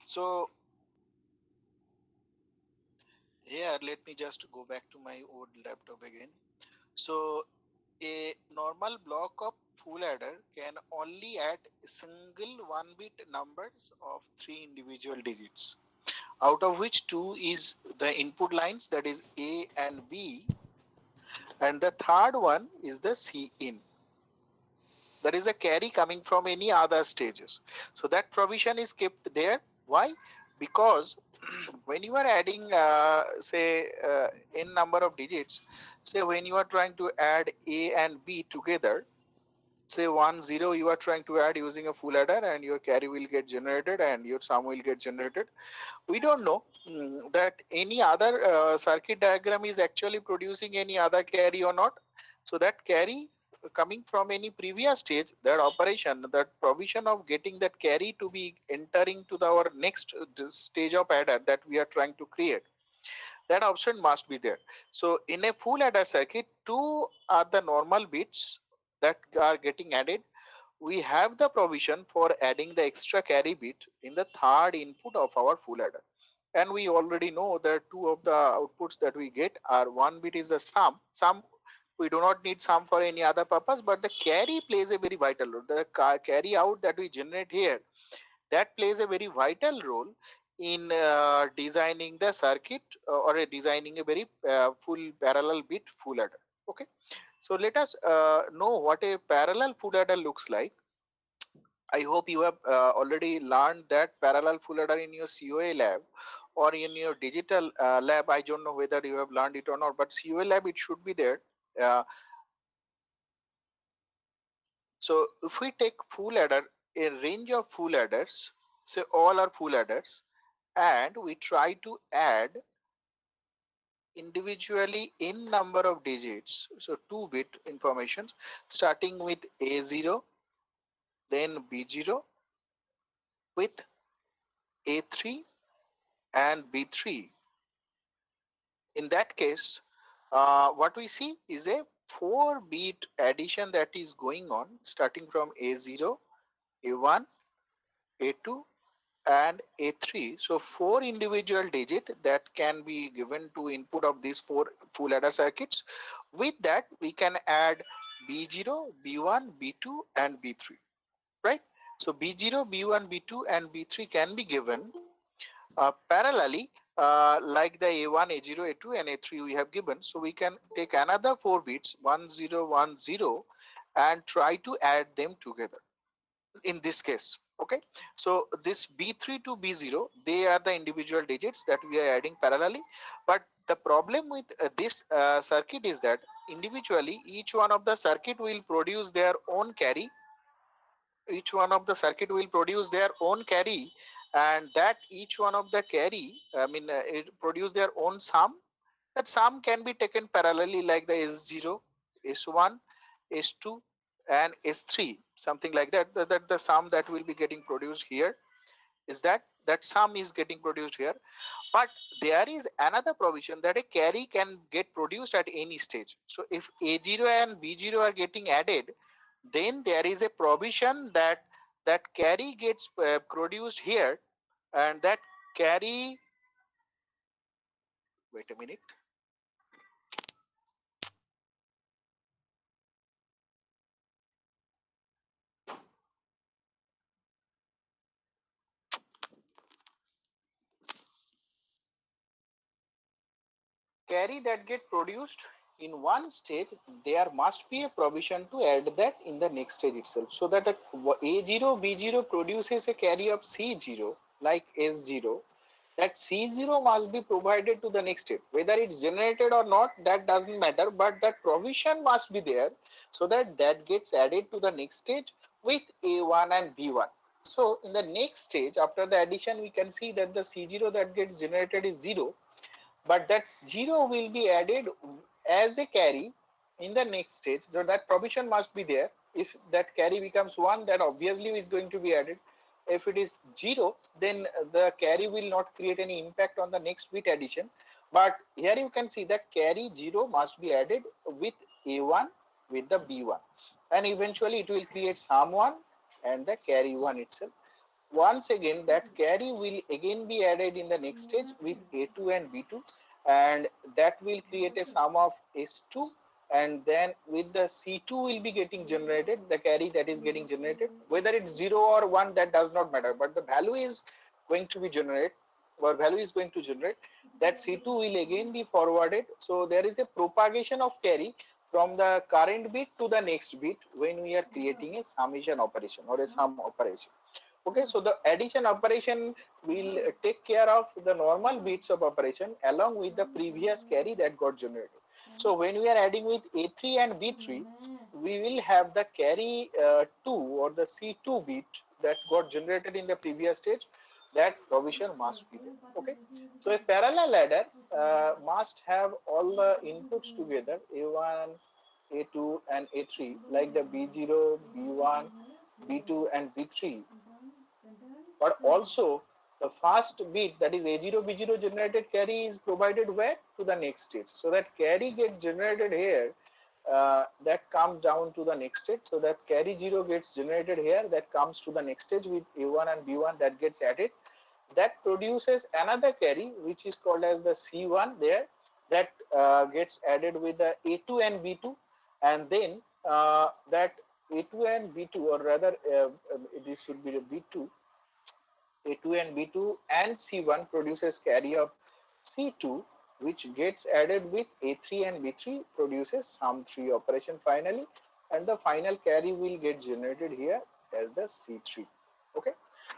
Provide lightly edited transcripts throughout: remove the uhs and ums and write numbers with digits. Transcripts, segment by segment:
So here, let me just go back to my old laptop again. So a normal block of full adder can only add single one bit numbers of three individual digits, out of which two is the input lines, that is A and B, and the third one is the C in. That is a carry coming from any other stages. So that provision is kept there. Why? Because when you are adding, say, n number of digits, say when you are trying to add A and B together, say 1 0 you are trying to add using a full adder, and your carry will get generated and your sum will get generated. We don't know that any other circuit diagram is actually producing any other carry or not. So that carry coming from any previous stage, that operation, that provision of getting that carry to be entering to our next stage of adder that we are trying to create, that option must be there. So in a full adder circuit, two are the normal bits that are getting added. We have the provision for adding the extra carry bit in the third input of our full adder. And we already know that two of the outputs that we get are, one bit is the sum. We do not need sum for any other purpose, but the carry plays a very vital role. The carry out that we generate here, that plays a very vital role in designing the circuit, or designing a very full parallel bit full adder. Okay, so let us know what a parallel full adder looks like. I hope you have already learned that parallel full adder in your COA lab or in your digital lab. I don't know whether you have learned it or not, but COA lab it should be there. Uh, so if we take full adder, a range of full adders, say all are full adders, and we try to add individually in number of digits, so 2-bit information, starting with A0, then B0, with A3 and B3. In that case, what we see is a 4-bit addition that is going on, starting from A0, A1, A2, and A3. So 4 individual digit that can be given to input of these 4 full adder circuits. With that, we can add B0, B1, B2, and B3, right? So B0, B1, B2, and B3 can be given parallelly, like the A1, A0, A2, and A3 we have given. So we can take another 4 bits, 1 0 1 0, and try to add them together in this case. Okay, so this B3 to B0, they are the individual digits that we are adding parallelly. But the problem with this circuit is that individually each one of the circuit will produce their own carry. Each one of the circuit will produce their own carry, and that each one of the carry, it produce their own sum. That sum can be taken parallelly, like the S0, S1, S2, and S3, something like that. That the sum that will be getting produced here is that sum is getting produced here. But there is another provision that a carry can get produced at any stage. So if A0 and B0 are getting added, then there is a provision that that carry gets produced here, and that carry, wait a minute, carry that get produced in one stage, there must be a provision to add that in the next stage itself, so that A0 B0 produces a carry of C0 like S0. That C0 must be provided to the next step. Whether it's generated or not, that doesn't matter, but that provision must be there, so that that gets added to the next stage with A1 and B1. So in the next stage, after the addition, we can see that the C0 that gets generated is 0, but that 0 will be added as a carry in the next stage. So that provision must be there. If that carry becomes 1, that obviously is going to be added. If it is 0, then the carry will not create any impact on the next bit addition. But here you can see that carry 0 must be added with A1 with the B1, and eventually it will create sum 1 and the carry 1 itself. once again that carry will again be added in the next stage with A2 and B2, and that will create a sum of S2, and then with the C2 will be getting generated, the carry that is getting generated, whether it's 0 or 1 that does not matter, but the value is going to be generated, or value is going to generate, that C2 will again be forwarded. So there is a propagation of carry from the current bit to the next bit when we are creating a summation operation or a sum operation. Okay, so the addition operation will take care of the normal bits of operation along with the previous carry that got generated. So when we are adding with A3 and B3, we will have the carry 2 or the C2 bit that got generated in the previous stage. That provision must be there. Okay, so a parallel ladder must have all the inputs together, A1, A2, and A3, like the B0, B1, B2, and B3, but also the first bit, that is A0 B0 generated carry, is provided where? To the next stage. So that carry gets generated here, that comes down to the next stage. So that carry 0 gets generated here, that comes to the next stage with A1 and B1, that gets added. That produces another carry which is called as the C1 there, that gets added with the A2 and B2, and then that A2 and B2, or rather this should be the B2, A2 and B2 and C1 produces carry of C2, which gets added with A3 and B3, produces sum 3 operation finally, and the final carry will get generated here as the C3. Okay,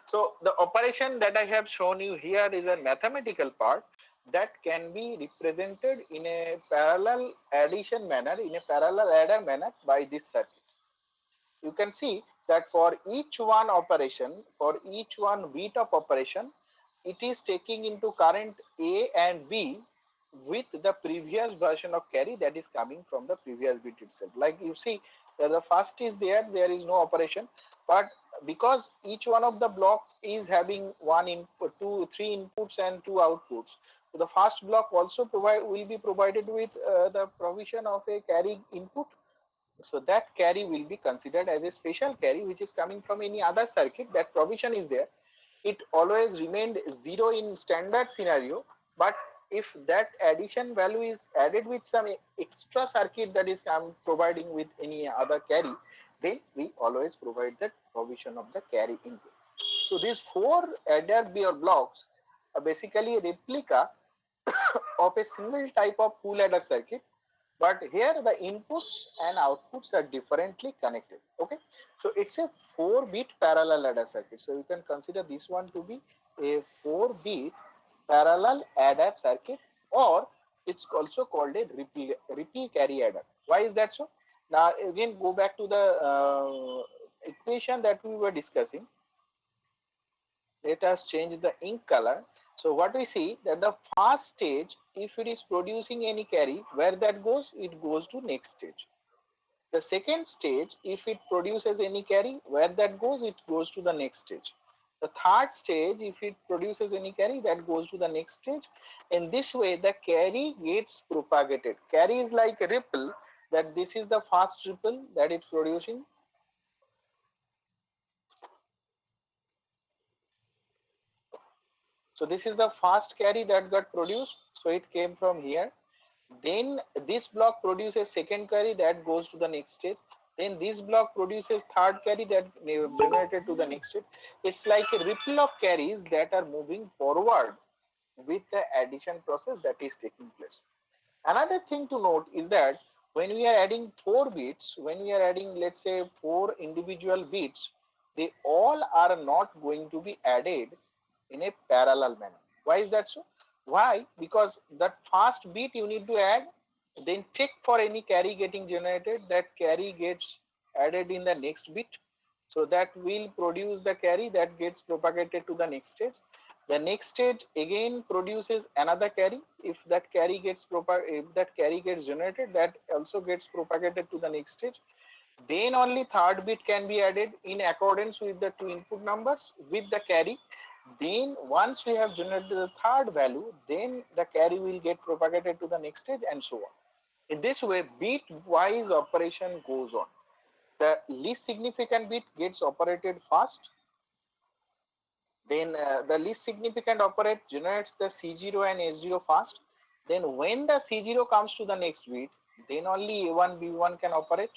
so the operation that I have shown you here is a mathematical part that can be represented in a parallel addition manner, in a parallel adder manner by this circuit. You can see that for each one operation, for each one bit of operation, it is taking into current A and B with the previous version of carry that is coming from the previous bit itself. Like you see that the first is there is no operation, but because each one of the block is having one input, two, three inputs and two outputs, so the first block also will be provided with the provision of a carry input. So that carry will be considered as a special carry which is coming from any other circuit. That provision is there. It always remained 0 in standard scenario, but if that addition value is added with some extra circuit that is providing with any other carry, then we always provide that provision of the carry input. So these 4 adder blocks are basically a replica of a single type of full adder circuit, but here the inputs and outputs are differently connected. Okay, so it's a 4-bit parallel adder circuit. So you can consider this one to be a 4-bit parallel adder circuit, or it's also called a ripple carry adder. Why is that so? Now again go back to the equation that we were discussing. Let us change the ink color. So what we see that the first stage, if it is producing any carry, where that goes, it goes to next stage. The second stage, if it produces any carry, where that goes, it goes to the next stage. The third stage, if it produces any carry, that goes to the next stage. In this way, the carry gets propagated. Carry is like a ripple, that this is the first ripple that it's producing. So this is the first carry that got produced. So it came from here. Then this block produces second carry that goes to the next stage. Then this block produces third carry that generated to the next stage. It's like a ripple of carries that are moving forward with the addition process that is taking place. Another thing to note is that when we are adding 4 bits, when we are adding, let's say, 4 individual bits, they all are not going to be added in a parallel manner. Why is that so? Why? Because that first bit you need to add, then check for any carry getting generated. That carry gets added in the next bit. So that will produce the carry that gets propagated to the next stage. The next stage again produces another carry. If that carry gets generated, that also gets propagated to the next stage. Then only third bit can be added in accordance with the 2 input numbers with the carry. Then once we have generated the third value, then the carry will get propagated to the next stage, and so on. In this way, bit wise operation goes on. The least significant bit gets operated first, Then the least significant operand generates the C0 and S0 first. Then when the C0 comes to the next bit, then only A1, B1 can operate.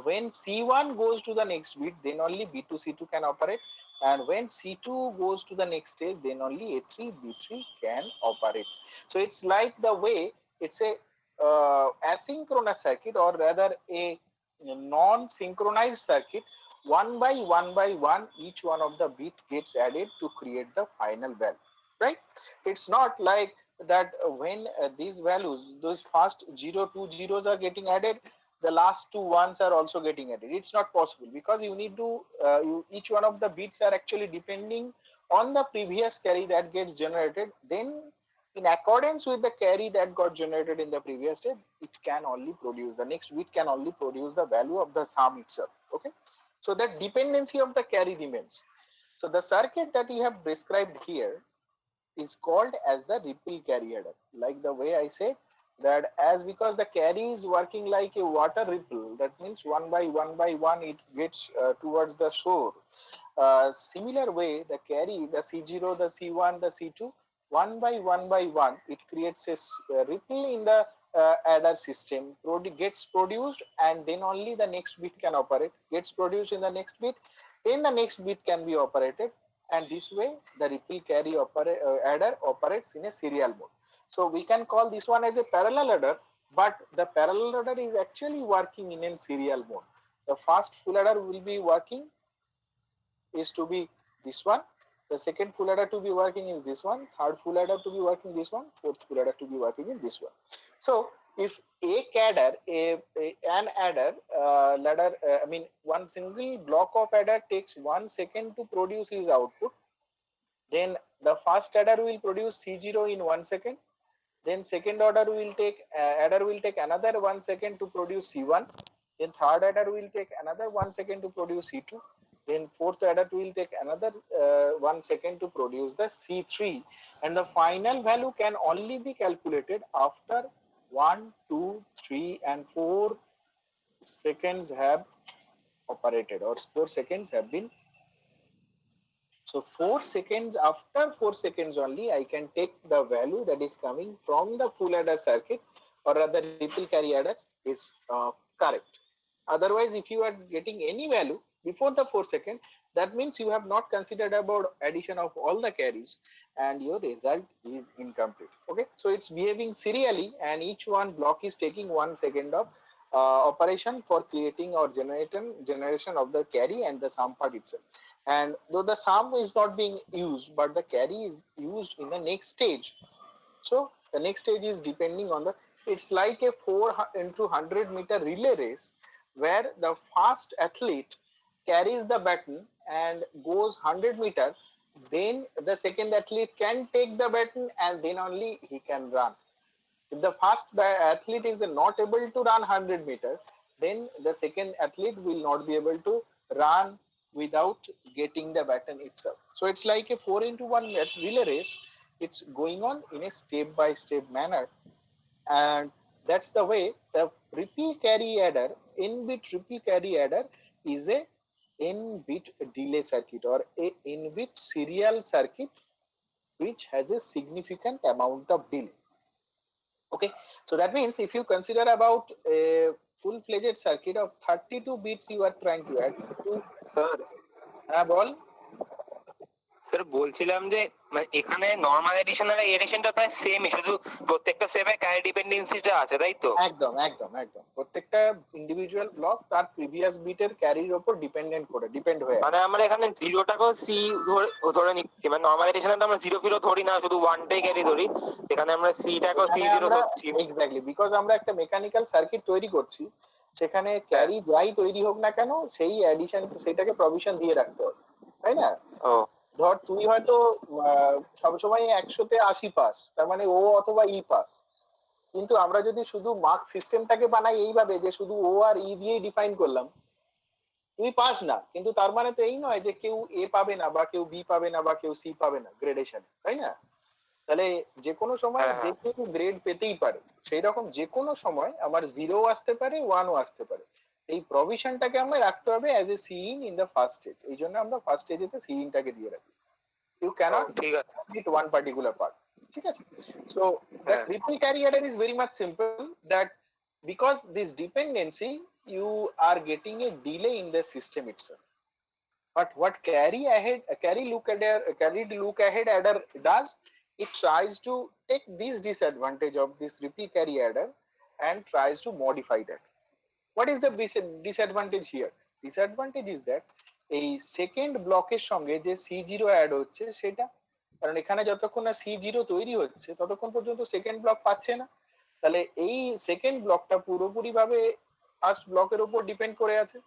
When C1 goes to the next bit, then only B2, C2 can operate. And when C2 goes to the next stage, then only A3, B3 can operate. So it's like the way it's a asynchronous circuit, or rather a non-synchronized circuit. One by one, each one of the bit gets added to create the final value, right? It's not like that when these values, those first 2 zeros are getting added, the last two ones are also getting added. It's not possible, because you need to each one of the bits are actually depending on the previous carry that gets generated. Then in accordance with the carry that got generated in the previous stage, it can only produce, the next bit can only produce the value of the sum itself. Okay, so that dependency of the carry remains. So the circuit that we have described here is called as the ripple carry adder. Like the way I say that, as because the carry is working like a water ripple, that means one by one it gets towards the shore. Similar way, the carry, the C0, the C1, the C2, one by one, it creates a ripple in the adder system, gets produced, and then only the next bit can operate, gets produced in the next bit, then the next bit can be operated, and this way the ripple carry adder operates in a serial mode. So we can call this one as a parallel adder, but the parallel adder is actually working in a serial mode. The first full adder will be working is to be this one, the second full adder to be working is this one, third full adder to be working this one, fourth full adder to be working in this one. So if a cadder, an adder, ladder, I mean one single block of adder takes 1 second to produce his output, then the first adder will produce C0 in 1 second. Then second order will take adder will take another 1 second to produce C1. Then third adder will take another 1 second to produce C2. Then fourth adder will take another 1 second to produce the C3. And the final value can only be calculated after 1, 2, 3, and 4 seconds have operated, or 4 seconds have been. So 4 seconds, after 4 seconds only, I can take the value that is coming from the full adder circuit, or rather ripple carry adder is correct. Otherwise, if you are getting any value before the 4 second, that means you have not considered about addition of all the carries, and your result is incomplete. Okay, so it's behaving serially, and each one block is taking 1 second of operation for creating or generation of the carry and the sum part itself. And though the sum is not being used, but the carry is used in the next stage. So the next stage is depending on the, it's like a 4 into 100-meter relay race, where the fast athlete carries the baton and goes 100 meters. Then the second athlete can take the baton, and then only he can run. If the first athlete is not able to run 100 meters, then the second athlete will not be able to run without getting the baton itself. So it's like a 4 into 1 relay race. It's going on in a step by step manner. And that's the way the ripple carry adder, n-bit ripple carry adder, is a n-bit delay circuit, or a n-bit serial circuit, which has a significant amount of delay. Okay, so that means if you consider about a full-fledged circuit of 32 bits you are trying to add to, sir ball. Sir বলছিলাম যে এখানে normal addition আর এডিশনটা প্রায় সেমই, শুধু প্রত্যেকটা স্টেপে carry ডিপেন্ডেন্সিটা আছে, তাই তো? একদম একদম একদম প্রত্যেকটা ইন্ডিভিজুয়াল ব্লক তার প্রিভিয়াস বিটের ক্যারির উপর ডিপেন্ড হয়ে, মানে আমরা এখানে জিরোটাকেও সি ধরে নিচ্ছি, মানে নরমাল এডিশনে আমরা জিরো ফিরো ধরি না, শুধু ওয়ানটাই ক্যারি ধরি। এখানে আমরা সিটাকেও সি জিরো ধরছি। এক্স্যাক্টলি, বিকজ আমরা একটা মেকানিক্যাল সার্কিট তৈরি করছি, সেখানে ক্যারি যাই তৈরি হোক না কেন, সেই অ্যাডিশন সেটাকে প্রভিশন দিয়ে রাখতে হবে, তাই না? ধর তুই হয়তো সবসময় 100-তে 80 পাস, তার মানে ও অথবা ই পাস, কিন্তু আমরা যদি শুধু মার্ক সিস্টেমটাকে বানাই এইভাবে যে শুধু ও আর ই দিয়েই ডিফাইন করলাম, তুই পাস না, কিন্তু তার মানে তো এই নয় যে কেউ এ পাবে না, বা কেউ বি পাবে না, বা কেউ সি পাবে না গ্রেডেশন, তাই না? তাহলে যে কোনো সময় যে কেউ গ্রেড পেতেই পারে, সেই রকম যে কোনো সময় আমার 0 আসতে পারে, 1ও আসতে পারে। এই প্রভিশনটাকে আমরা রাখতে হবে as a C in the first stage. এই জন্য আমরা ফার্স্ট স্টেজেতে সি ইনটাকে দিয়ে রাখি। You cannot ঠিক আছে complete one particular part. So the হ্যাঁ ripple carry adder is very much simple, that because this dependency you are getting a delay in the system itself. But what carry look ahead adder does, it tries to take this disadvantage of this ripple carry adder and tries to modify that. What is the disadvantage here? Disadvantage is that এই second ব্লকের সঙ্গে যে C0 add হচ্ছে সেটা, কারণ এখানে যতক্ষণ না C0 তৈরি হচ্ছে ততক্ষণ পর্যন্ত সেকেন্ড ব্লক পাচ্ছে না, তাহলে এই সেকেন্ড ব্লকটা পুরোপুরি ভাবে ফার্স্ট ব্লকের উপর ডিপেন্ড করে আছে,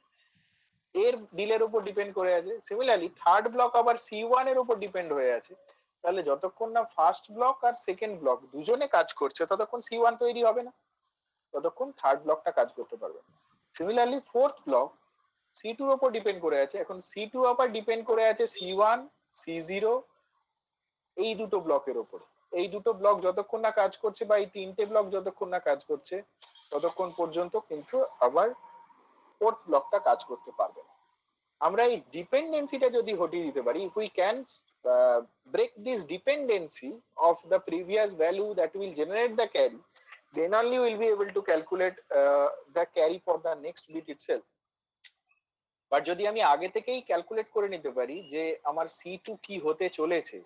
এর ডিলের উপর ডিপেন্ড করে আছে। সিমিলারলি থার্ড ব্লক আবার C1 এর উপর ডিপেন্ড হয়ে আছে, তাহলে যতক্ষণ না ফার্স্ট ব্লক আর সেকেন্ড ব্লক দুজনে কাজ করছে ততক্ষণ C1 তৈরি হবে না, ততক্ষণ থার্ড ব্লকটা কাজ করতে পারবে না। সিমিলারলি ফোর্থ ব্লক C2 এর উপর ডিপেন্ড করে আছে, এখন C2 আবার ডিপেন্ড করে আছে C1 C0 এই দুটো ব্লকের উপর। এই দুটো ব্লক যতক্ষণ না কাজ করছে বা এই তিনটে ব্লক যতক্ষণ না কাজ করছে ততক্ষণ পর্যন্ত কিন্তু আবার ফোর্থ ব্লকটা কাজ করতে পারবে না। আমরা এই ডিপেন্ডেন্সিটা যদি হটিয়ে দিতে পারি, if we can break this dependency of the previous value that will generate the carry, then only we'll be able to calculate the carry for the next bit itself. But যদি আমি আগে থেকেই ক্যালকুলেট করে নিতে পারি যে আমার C2 কি হতে চলেছে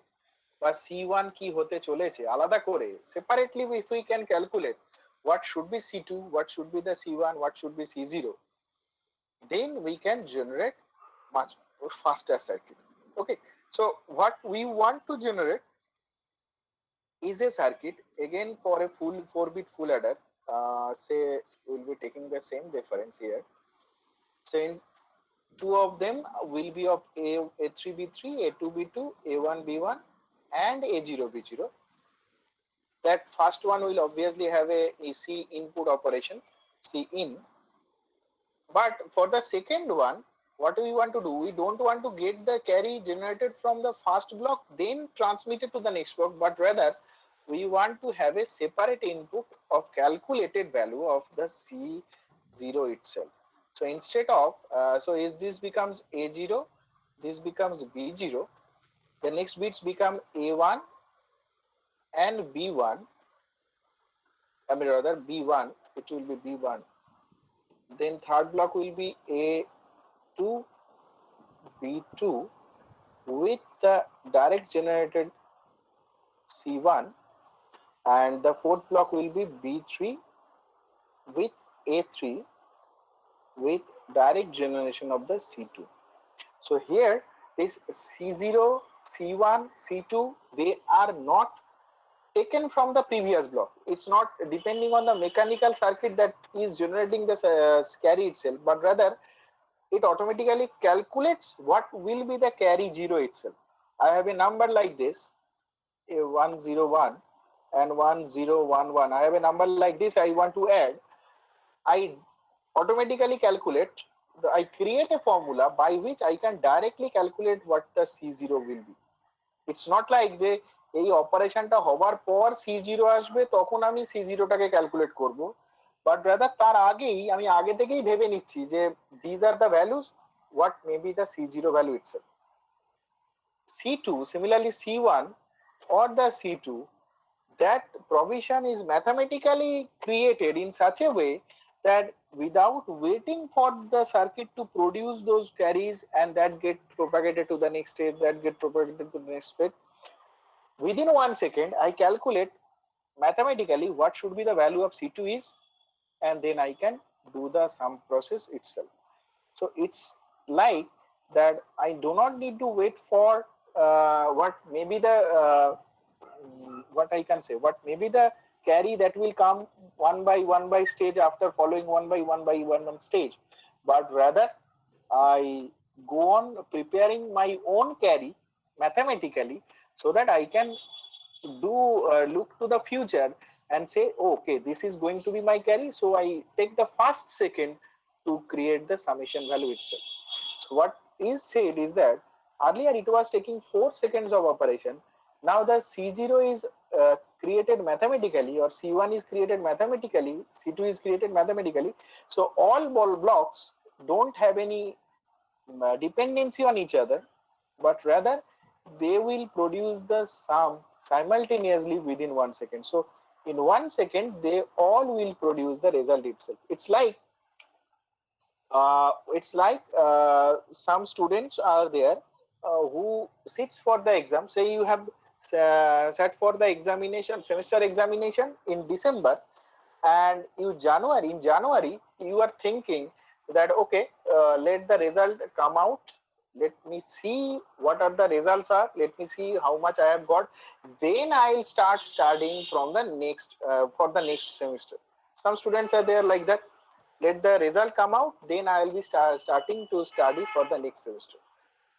বা C1 কি হতে চলেছে আলাদা করে, separately if we can calculate what should be C2, what should be the C1, what should be C0, then we can generate much faster circuit. Okay, so what we want to generate is a circuit again for a full 4-bit full adder. Say we'll be taking the same reference here. So in two of them will be of A3B3, A2B2, A1B1 and A0B0. That first one will obviously have a C input operation, C in. But for the second one, what we want to do, we don't want to get the carry generated from the first block then transmitted to the next block, but rather we want to have a separate input of calculated value of the C0 itself. So instead of so is this becomes A0, this becomes B0, the next bits become A1 and B1, I mean rather B1, it will be B1, then third block will be A2 B2 with the direct generated C1, and the fourth block will be B3 with A3 with direct generation of the C2. So here this C0, C1, C2, they are not taken from the previous block. It's not depending on the mechanical circuit that is generating the carry itself, but rather it automatically calculates what will be the carry 0 itself. I have a number like this, a 101 and 1011. I have a number like this I want to add. I automatically calculate, I create a formula by which I can directly calculate what the C0 will be. It's not like যে এই অপারেশনটা হবার পর C0 আসবে তখন আমি C0 টাকে calculate করব, বাট রাদার তার আগেই আমি আগে থেকেই ভেবে নিচ্ছি যে these are the values what may be the C0 value itself. C2 similarly C1 or the C2, that provision is mathematically created in such a way that without waiting for the circuit to produce those carries and that get propagated to the next stage, that get propagated to the next stage, within 1 second I calculate mathematically what should be the value of C2 is, and then I can do the sum process itself. So it's like that I do not need to wait for what may be the what I can say, what may be the carry that will come one by stage after following one by one stage, but rather I go on preparing my own carry mathematically so that I can do look to the future and say, okay, this is going to be my carry, so I take the first second to create the summation value itself. So what is said is that earlier it was taking 4 seconds of operation, now the C0 is created mathematically, or C1 is created mathematically, C2 is created mathematically, so all ball blocks don't have any dependency on each other, but rather they will produce the sum simultaneously within 1 second. So in 1 second, they all will produce the result itself. It's like some students are there who sits for the exam. Say you have sat for the examination, semester examination in December, and in January you are thinking that okay, let the result come out, let me see what are the results are, let me see how much I have got, then I'll start studying from the next for the next semester. Some students are there like that. Let the result come out, then I will be starting to study for the next semester.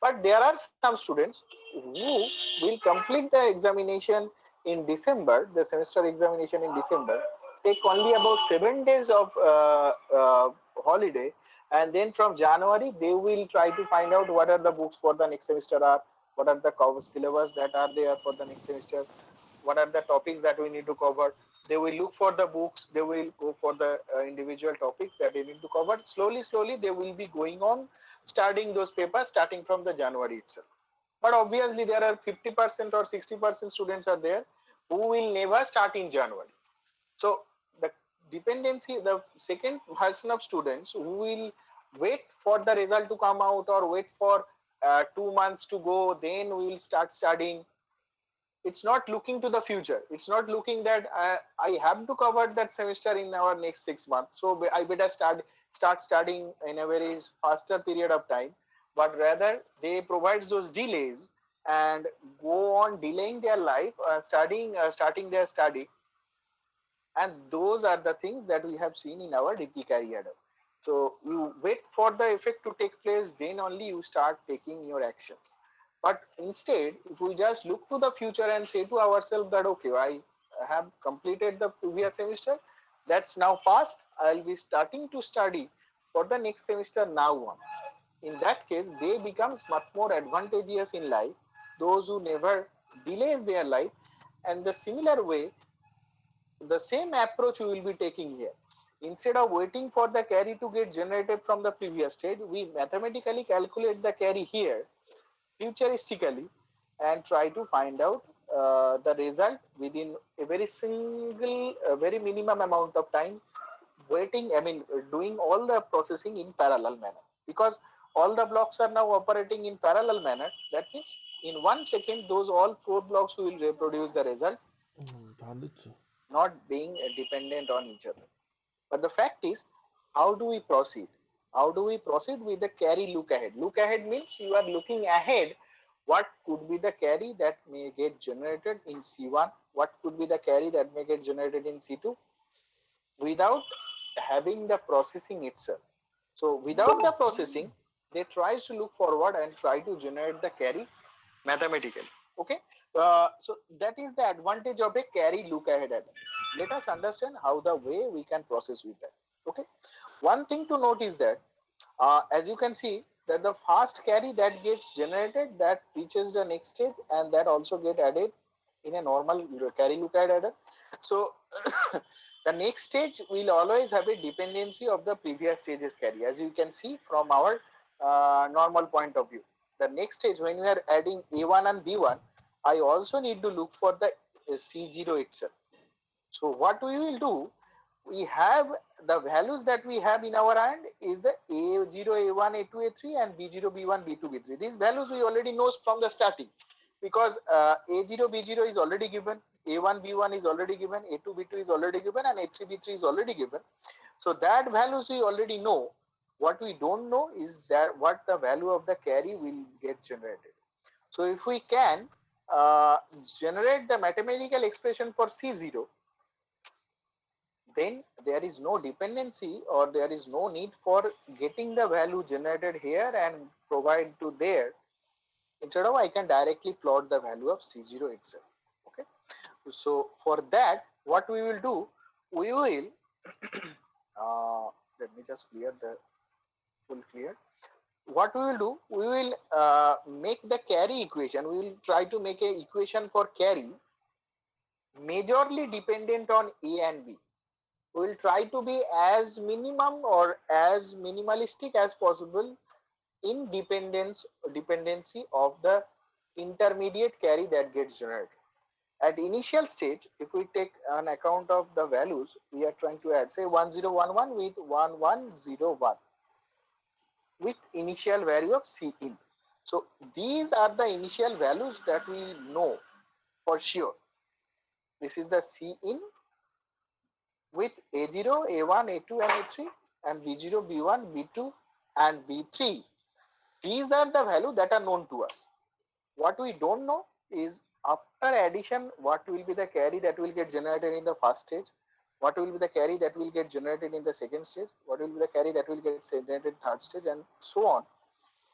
But there are some students who will complete the examination in December, the semester examination in December, take only about 7 days of holiday, and then from January they will try to find out what are the books for the next semester are, what are the syllabus that are there for the next semester, what are the topics that we need to cover. They will look for the books, they will go for the individual topics that they need to cover. Slowly they will be going on studying those papers starting from the January itself. But obviously there are 50% or 60% students are there who will never start in January. So the dependency, the second version of students who will wait for the result to come out or wait for 2 months to go, then we will start studying. It's not looking to the future. It's not looking that I have to cover that semester in our next 6 months, so I better start studying in a very faster period of time. But rather they provide those delays and go on delaying their life, starting their study. And those are the things that we have seen in our DP carry adder. So you wait for the effect to take place, then only you start taking your actions. But instead, if we just look to the future and say to ourselves that okay, I have completed the previous semester, that's now past, I'll be starting to study for the next semester now on. In that case, they becomes much more advantageous in life, those who never delays their life. And the similar way, the same approach we will be taking here. Instead of waiting for the carry to get generated from the previous state, we mathematically calculate the carry here futuristically and try to find out the result within a very minimum amount of time, doing all the processing in parallel manner. Because all the blocks are now operating in parallel manner, that means in 1 second, those all four blocks will reproduce the result, Tanıdık. not being dependent on each other. But the fact is, how do we proceed? How do we proceed with the carry look ahead? Look ahead means you are looking ahead what could be the carry that may get generated in C1, what could be the carry that may get generated in C2 without having the processing itself. So without the processing, they tries to look forward and try to generate the carry mathematically. Okay, so that is the advantage of a carry look ahead adder. Let us understand how the way we can process with that. Okay, one thing to note is that as you can see that the fast carry that gets generated, that reaches the next stage, and that also get added in a normal carry look ahead adder. So the next stage will always have a dependency of the previous stage's carry, as you can see from our normal point of view. The next stage, when we are adding A1 and B1, I also need to look for the C0 itself. So what we will do, we have the values that we have in our hand is the A0, A1, A2, A3 and B0, B1, B2, B3. These values we already know from the starting, because A0, B0 is already given, A1, B1 is already given, A2, B2 is already given, and A3, B3 is already given. So that values we already know. What we don't know is that what the value of the carry will get generated. So if we can generate the mathematical expression for C0, then there is no dependency or there is no need for getting the value generated here and provide to there. Instead of, I can directly plot the value of C0 itself. Okay. So for that, what we will do, we will let me just clear the full clear. What we will do, we will make the carry equation. We will try to make a equation for carry majorly dependent on A and B. We will try to be as minimum or as minimalistic as possible in dependency of the intermediate carry that gets generated. At initial stage, if we take an account of the values we are trying to add, say 1011 with 1101 with initial value of C in. So these are the initial values that we know for sure. This is the C in with A0, A1, A2 and A3 and B0, B1, B2 and B3. These are the values that are known to us. What we don't know is after addition, what will be the carry that will get generated in the first stage, what will be the carry that will get generated in the second stage, what will be the carry that will get generated in third stage, and so on.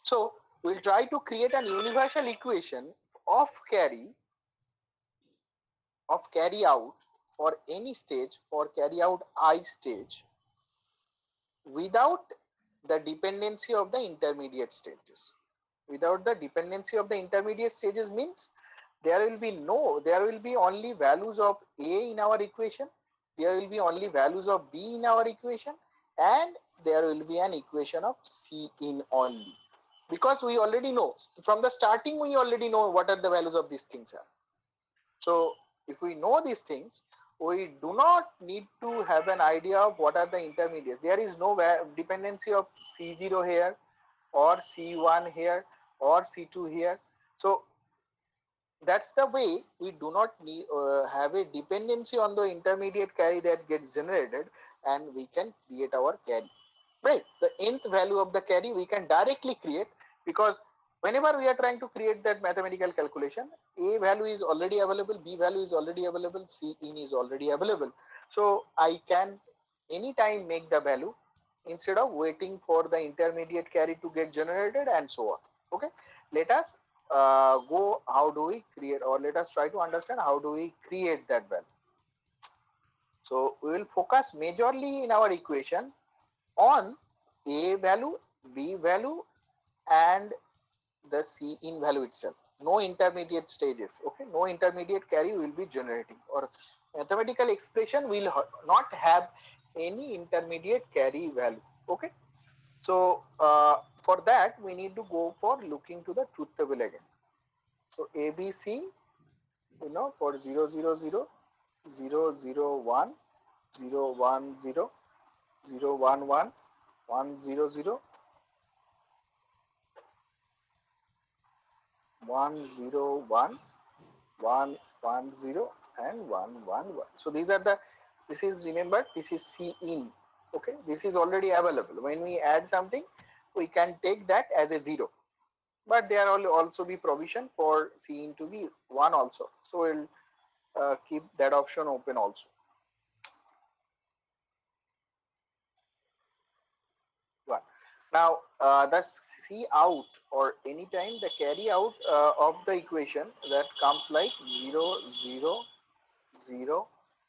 So we'll try to create an universal equation of carry out for any stage, for carry out I stage, without the dependency of the intermediate stages. Without the dependency of the intermediate stages means there will be only values of A in our equation, there will be only values of B in our equation, and there will be an equation of C in only. Because we already know, from the starting we already know what are the values of these things are. So if we know these things, we do not need to have an idea of what are the intermediates. There is no dependency of C0 here or C1 here or C2 here. So that's the way we do not need have a dependency on the intermediate carry that gets generated, and we can create our carry, right? The nth value of the carry we can directly create, because whenever we are trying to create that mathematical calculation, A value is already available, B value is already available, C in is already available. So I can anytime make the value instead of waiting for the intermediate carry to get generated and so on. Okay, let us go how do we create, or let us try to understand how do we create that value. So we will focus majorly in our equation on A value, B value and the C in value itself. No intermediate stages. Okay, no intermediate carry will be generating, or mathematical expression will not have any intermediate carry value. Okay, so for that we need to go for looking to the truth table again. So ABC, for 0, 0, 0, 0, 0, 1, 0, 1, 0, 0, 1, 1, 1, 0, 0, 1, 0, 1, 1, 1, 0 and 1, 1, 1. So these are the, this is, remember, this is C in. Okay, this is already available. When we add something, we can take that as a 0. But there will also be provision for C in to be 1 also. So we'll keep that option open also. One. Now the C out, or anytime the carry out of the equation, that comes like 0, 0, 0,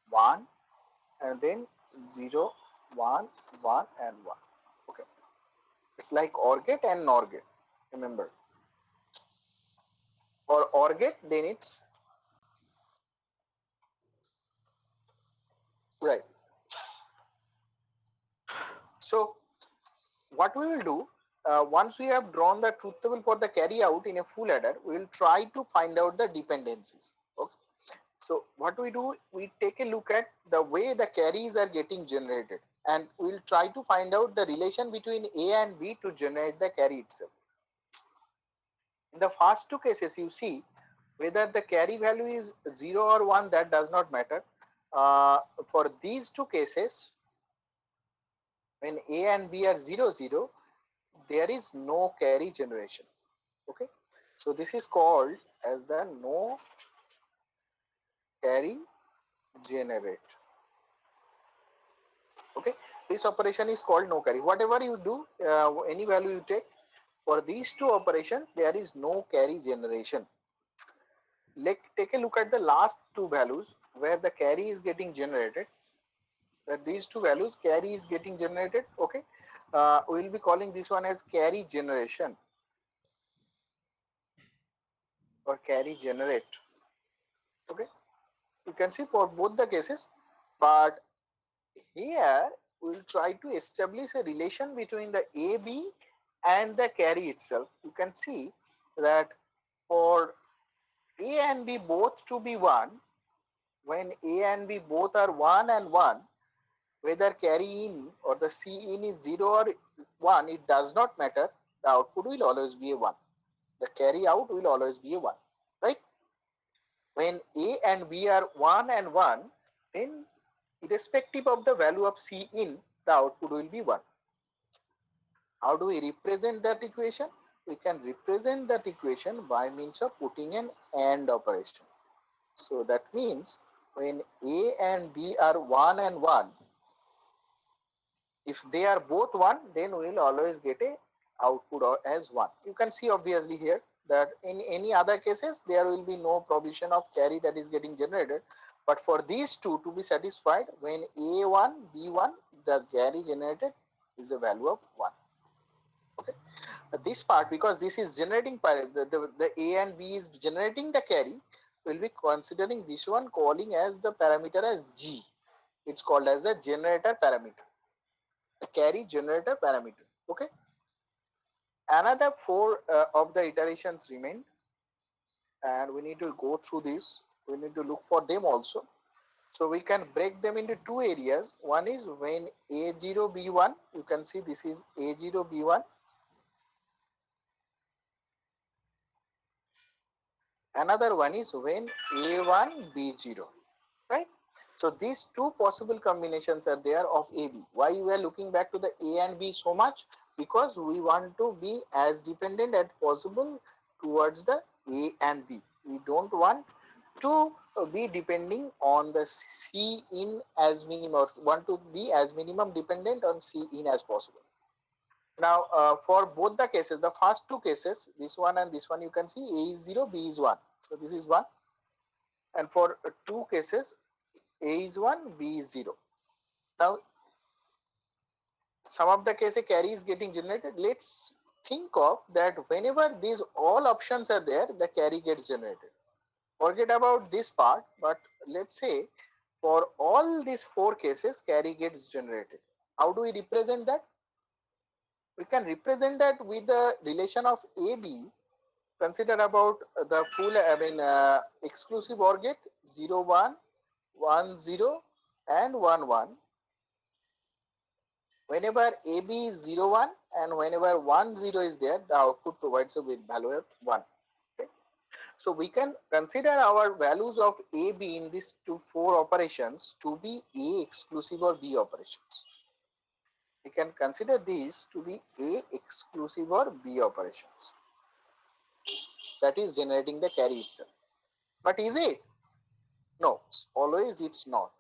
1 and then 0, 1, 1 and 1. Okay, it's like OR gate and NOR gate, remember. For OR gate, then it's right. So what we will do, once we have drawn the truth table for the carry out in a full adder, we will try to find out the dependencies. Okay, so what we do, we take a look at the way the carries are getting generated, and we'll try to find out the relation between A and B to generate the carry itself. In the first two cases, you see whether the carry value is 0 or 1, that does not matter. For these two cases, when A and B are 0, 0, there is no carry generation. Okay, so this is called as the no carry generate. Okay, this operation is called no carry. Whatever you do, any value you take, for these two operations, there is no carry generation. Let's take a look at the last two values where the carry is getting generated. That these two values, carry is getting generated. Okay, we will be calling this one as carry generation or carry generate. Okay, you can see for both the cases, but here we will try to establish a relation between the AB and the carry itself. You can see that for A and B both to be 1, when A and B both are 1 and 1, whether carry in or the C in is 0 or 1, it does not matter. The output will always be a 1. The carry out will always be a 1, right? When A and B are 1 and 1, then irrespective of the value of C in, the output will be 1. How do we represent that equation? We can represent that equation by means of putting an AND operation. So that means when A and B are 1 and 1, if they are both 1, then we will always get a output as 1. You can see obviously here that in any other cases there will be no provision of carry that is getting generated, but for these two to be satisfied, when A1 B1, the carry generated is a value of 1. Okay, this part, because this is generating the A and B is generating the carry, will be considering this one, calling as the parameter as G. It's called as a generator parameter, the carry generator parameter. Okay, another 4 of the iterations remain, and we need to go through this. We need to look for them also. So we can break them into 2 areas. One is when A0 B1, you can see this is A0 B1. Another one is when A1 B0, right? So these 2 possible combinations are there of AB. Why we are looking back to the A and B so much? Because we want to be as dependent as possible towards the A and B. We don't want to be depending on the C in as minimum, or want to be as minimum dependent on C in as possible. Now, for both the cases, the first 2 cases, this one and this one, you can see A is 0, B is 1. So this is 1. And for 2 cases, A is 1, B is 0. Now, some of the cases carry is getting generated. Let's think of that whenever these all options are there, the carry gets generated. Forget about this part, but let's say for all these 4 cases, carry gets generated. How do we represent that? We can represent that with the relation of AB. Consider about the full, exclusive OR gate 0, 1, 1, 0, and 1, 1. Whenever AB is 0, 1, and whenever 1, 0 is there, the output provides a with value of 1. Okay? So we can consider our values of AB in these 4 operations to be A exclusive or B operations. We can consider these to be A exclusive or B operations. That is generating the carry itself. But is it? No, always it's not.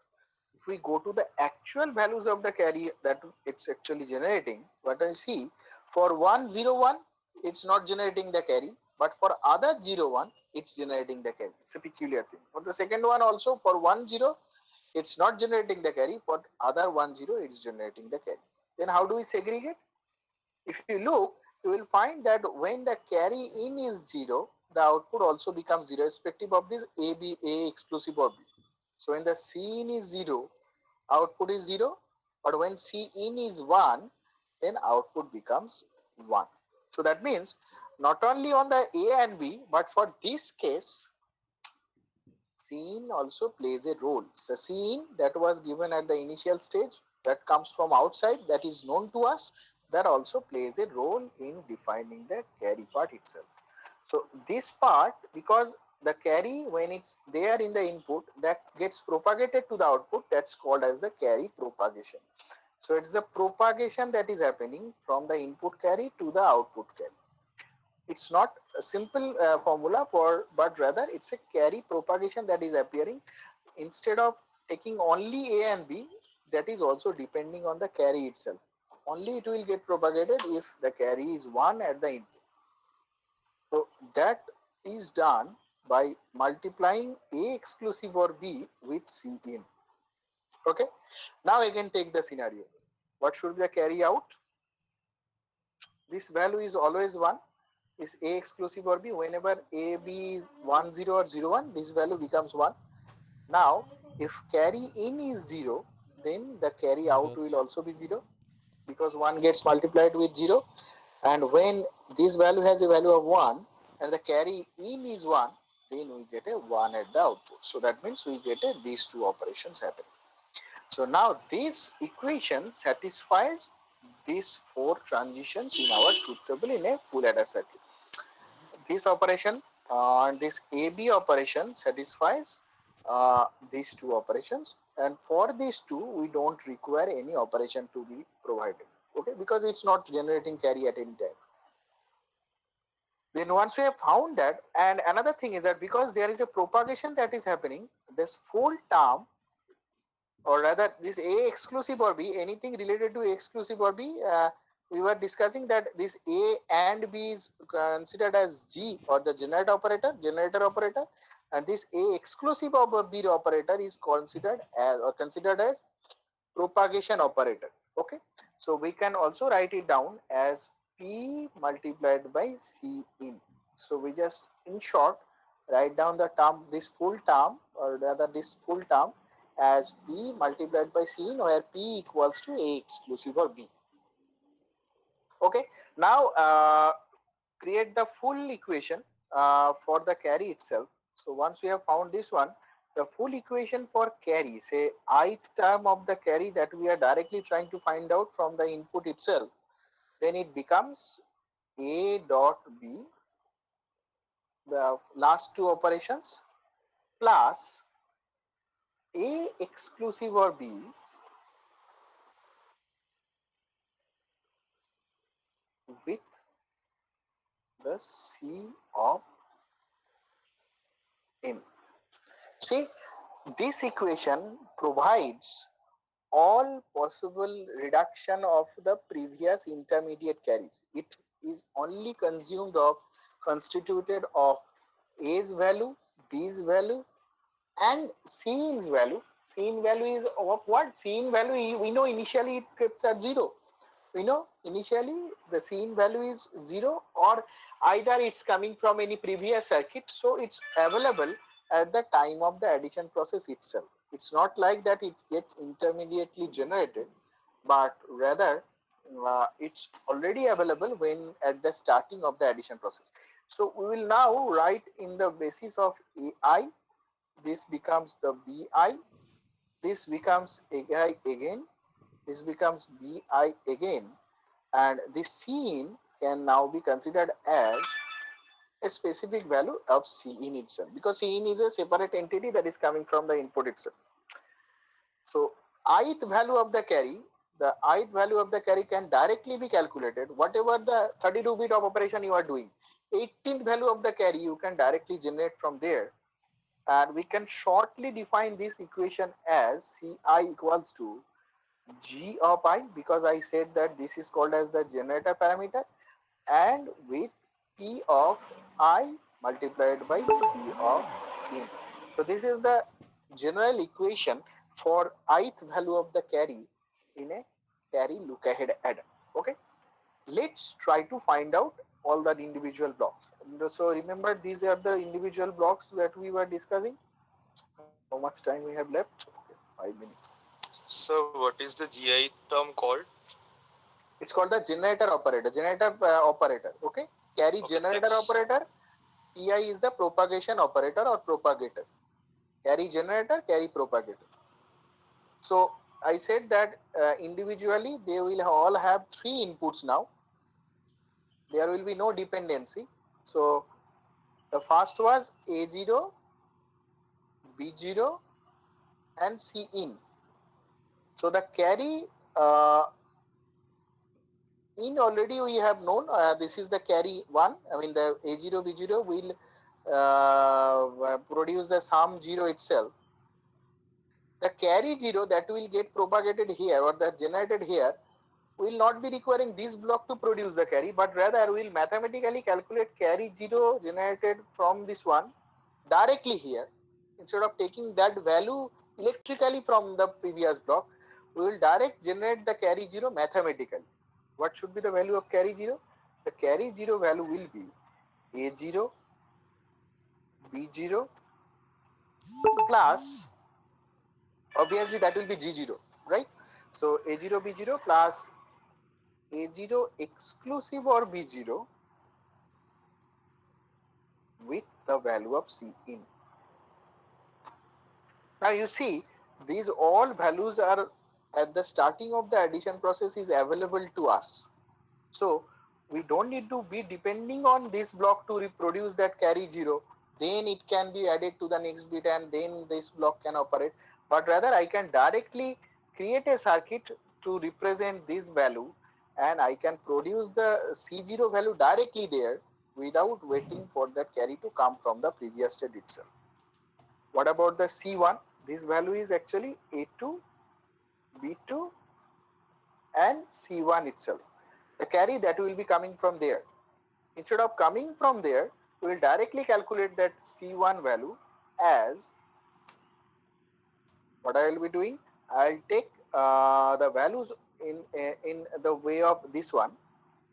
If we go to the actual values of the carry that it's actually generating, what I see, for 1, 0, 1, it's not generating the carry, but for other 0, 1, it's generating the carry. It's a peculiar thing. For the second one also, for 1, 0, it's not generating the carry, for other 1, 0, it's generating the carry. Then how do we segregate? If you look, you will find that when the carry in is 0, the output also becomes 0, irrespective of this A exclusive or B. So when the C in is 0, output is 0, but when C in is 1, then output becomes 1. So that means not only on the A and B, but for this case, C in also plays a role. So C in that was given at the initial stage, that comes from outside, that is known to us, that also plays a role in defining the carry part itself. So this part, because the carry, when it's there in the input, that gets propagated to the output, that's called as the carry propagation. So it's the propagation that is happening from the input carry to the output carry. It's not a simple formula for, but rather it's a carry propagation that is appearing. Instead of taking only A and B, that is also depending on the carry itself. Only it will get propagated if the carry is 1 at the input. So that is done by multiplying A exclusive or B with C in. Okay. Now I can take the scenario. What should be the carry out? This value is always 1. Is A exclusive or B? Whenever A, B is 1, 0 or 0, 1, this value becomes 1. Now, if carry in is 0, then the carry out will also be 0, because 1 gets multiplied with 0. And when this value has a value of 1, and the carry in is 1, then we get a 1 at the output. So that means we get these two operations happening. So now this equation satisfies these four transitions in our truth table in a full adder circuit. This operation and this AB operation satisfies these two operations, and for these two we don't require any operation to be provided, okay, because it's not generating carry at any time. Then once we have found that, and another thing is that because there is a propagation that is happening, this full term, or rather this A exclusive or B, anything related to A exclusive or B, we were discussing that this A and B is considered as G, or the generator operator, and this A exclusive of B operator is considered as propagation operator. Okay, so we can also write it down as P multiplied by C in. So we just in short write down the term, this full term, or rather this full term, as P multiplied by C in, where P equals to A exclusive or B. Okay, now create the full equation for the carry itself. So once we have found this one, the full equation for carry, say ith term of the carry that we are directly trying to find out from the input itself, then it becomes A dot B, the last two operations, plus A exclusive or B with the C of in. See, this equation provides all possible reduction of the previous intermediate carries. It is only constituted of A's value, B's value, and C's value. Cin value is of what? Cin value, we know initially it keeps at 0. We know initially the Cin value is 0, or either it's coming from any previous circuit, so it's available at the time of the addition process itself. It's not like that it gets intermediately generated, but rather it's already available when at the starting of the addition process. So we will now write in the basis of AI, this becomes the BI, this becomes AI again, this becomes BI again, and this Cin can now be considered as a specific value of Cin itself, because Cin is a separate entity that is coming from the input itself. So ith value of the carry, the ith value of the carry can directly be calculated. Whatever the 32-bit of operation you are doing, 18th value of the carry you can directly generate from there, and we can shortly define this equation as Ci equals to G of I, because I said that this is called as the generator parameter, and with P of I multiplied by C of in. So this is the general equation for ith value of the carry in a carry look ahead adder. Okay, let's try to find out all the individual blocks. So remember, these are the individual blocks that we were discussing. How much time we have left? Okay, 5 minutes. So what is the GI term called? It's called the generator operator. Operator. Okay. Carry Okay, generator thanks. operator. PI is the propagation operator or propagator. Carry generator, carry propagator. So I said that individually they will all have 3 inputs now. There will be no dependency. So the first was A0, B0, and C in. So the carry in already we have known, this is the carry 1. I mean the A0, B0 will produce the sum 0 itself. The carry 0 that will get propagated here or that generated here will not be requiring this block to produce the carry, but rather will mathematically calculate carry 0 generated from this one directly here. Instead of taking that value electrically from the previous block, we will direct generate the carry 0 mathematically. What should be the value of carry 0? The carry 0 value will be A0, B0 plus, obviously that will be G0, right? So A0, B0 plus A0 exclusive or B0 with the value of C in. Now you see, these all values are at the starting of the addition process is available to us. So we don't need to be depending on this block to reproduce that carry 0. Then it can be added to the next bit and then this block can operate. But rather I can directly create a circuit to represent this value and I can produce the C0 value directly there without waiting for that carry to come from the previous state itself. What about the C1? This value is actually A2, B2 and C1 itself. The carry that will be coming from there. Instead of coming from there, we will directly calculate that C1 value as, what I will be doing, I will take the values in the way of this one.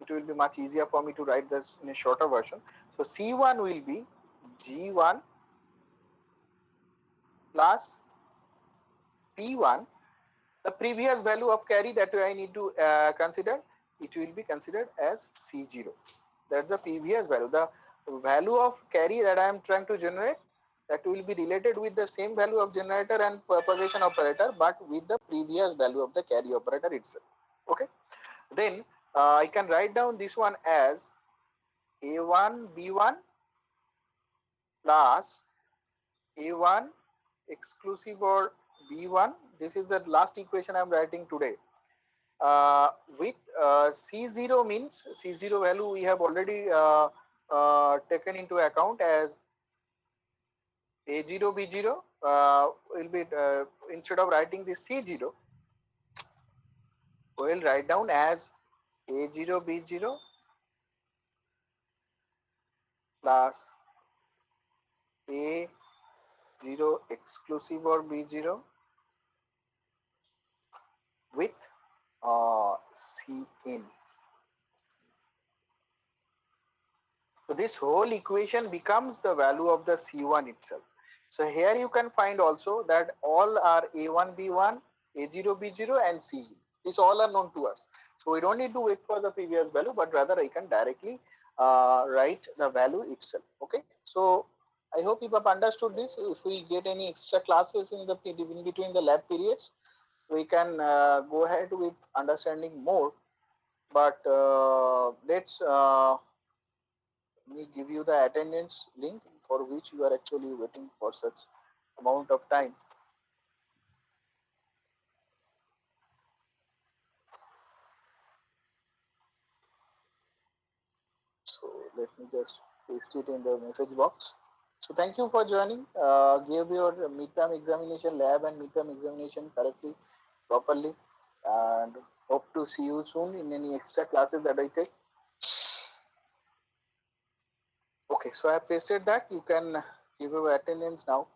It will be much easier for me to write this in a shorter version. So C1 will be G1 plus P1, the previous value of carry that I need to consider, it will be considered as C0. That's the previous value. The value of carry that I am trying to generate, that will be related with the same value of generator and propagation operator, but with the previous value of the carry operator itself. Okay. Then I can write down this one as A1 B1 plus A1 exclusive or B1. This is the last equation I am writing today. With C0 means C0 value we have already taken into account as A0 B0 will be instead of writing this C0, we will write down as A0 B0 plus A0 exclusive or B0 with C in. So this whole equation becomes the value of the C1 itself. So here you can find also that all are A1 B1, A0 B0 and C. These all are known to us. So we don't need to wait for the previous value, but rather I can directly write the value itself. Okay. So I hope you have understood this. If we get any extra classes in the in between the lab periods, we can go ahead with understanding more. But let's me give you the attendance link for which you are actually waiting for such amount of time. So let me just paste it in the message box. So thank you for joining. Give your midterm examination lab and midterm examination correctly, properly, and hope to see you soon in any extra classes that I take. Okay, so I have pasted that. You can give your attendance now.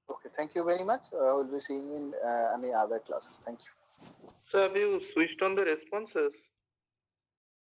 Okay, thank you very much. We'll be seeing you in any other classes. Thank you. So have you switched on the responses?